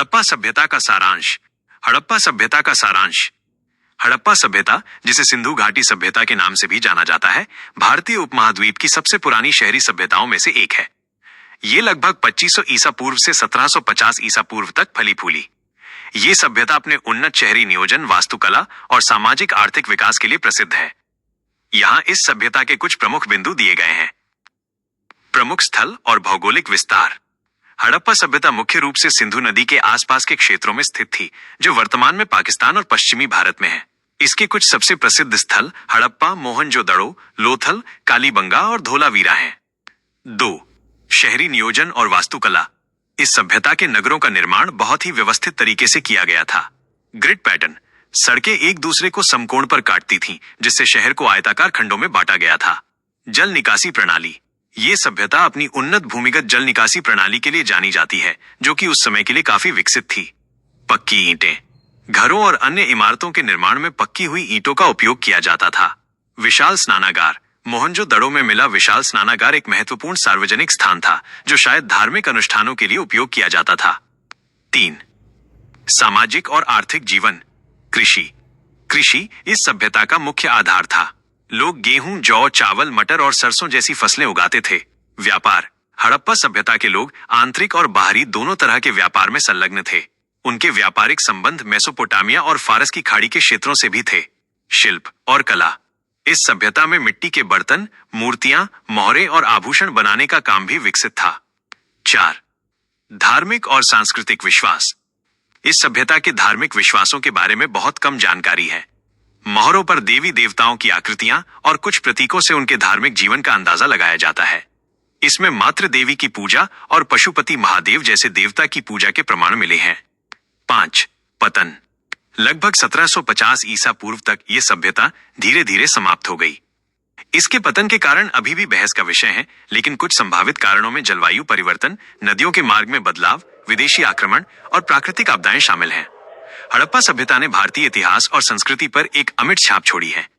हड़प्पा सभ्यता का सारांश। हड़प्पा सभ्यता का सारांश। हड़प्पा सभ्यता, जिसे सिंधु घाटी सभ्यता के नाम से भी जाना जाता है, भारतीय उपमहाद्वीप की सबसे पुरानी शहरी सभ्यताओं में से एक है। ये लगभग 2500 ईसा पूर्व से 1750 ईसा पूर्व तक फली फूली। ये सभ्यता अपने उन्नत शहरी नियोजन, वास्तुकला और सामाजिक आर्थिक विकास के लिए प्रसिद्ध है। यहाँ इस सभ्यता के कुछ प्रमुख बिंदु दिए गए हैं। प्रमुख स्थल और भौगोलिक विस्तार। हड़प्पा सभ्यता मुख्य रूप से सिंधु नदी के आसपास के क्षेत्रों में स्थित थी, जो वर्तमान में पाकिस्तान और पश्चिमी भारत में है। इसके कुछ सबसे प्रसिद्ध स्थल हड़प्पा, मोहनजोदड़ो, लोथल, कालीबंगा और धोलावीरा हैं। 2. शहरी नियोजन और वास्तुकला। इस सभ्यता के नगरों का निर्माण बहुत ही व्यवस्थित तरीके से किया गया था। Grid pattern. सड़कें एक दूसरे को समकोण पर काटती थीं, जिससे शहर को आयताकार खंडों में बांटा गया था। जल निकासी प्रणाली। ये सभ्यता अपनी उन्नत भूमिगत जल निकासी प्रणाली के लिए जानी जाती है, जो कि उस समय के लिए काफी विकसित थी। पक्की ईंटें। घरों और अन्य इमारतों के निर्माण में पक्की हुई ईंटों का उपयोग किया जाता था। विशाल स्नानागार। मोहनजोदड़ो में मिला विशाल स्नानागार एक महत्वपूर्ण सार्वजनिक स्थान था, जो शायद धार्मिक अनुष्ठानों के लिए उपयोग किया जाता था। 3. सामाजिक और आर्थिक जीवन। कृषि। कृषि इस सभ्यता का मुख्य आधार था। लोग गेहूं, जौ, चावल, मटर और सरसों जैसी फसलें उगाते थे। व्यापार। हड़प्पा सभ्यता के लोग आंतरिक और बाहरी दोनों तरह के व्यापार में संलग्न थे। उनके व्यापारिक संबंध मेसोपोटामिया और फारस की खाड़ी के क्षेत्रों से भी थे। शिल्प और कला। इस सभ्यता में मिट्टी के बर्तन, मूर्तियां, मोहरे और आभूषण बनाने का काम भी विकसित था। 4. धार्मिक और सांस्कृतिक विश्वास। इस सभ्यता के धार्मिक विश्वासों के बारे में बहुत कम जानकारी है। मोहरों पर देवी देवताओं की आकृतियां और कुछ प्रतीकों से उनके धार्मिक जीवन का अंदाजा लगाया जाता है। इसमें मातृ देवी की पूजा और पशुपति महादेव जैसे देवता की पूजा के प्रमाण मिले हैं। 5. पतन। लगभग 1750 ईसा पूर्व तक ये सभ्यता धीरे धीरे समाप्त हो गई। इसके पतन के कारण अभी भी बहस का विषय है, लेकिन कुछ संभावित कारणों में जलवायु परिवर्तन, नदियों के मार्ग में बदलाव, विदेशी आक्रमण और प्राकृतिक आपदाएं शामिल हैं। हड़प्पा सभ्यता ने भारतीय इतिहास और संस्कृति पर एक अमिट छाप छोड़ी है।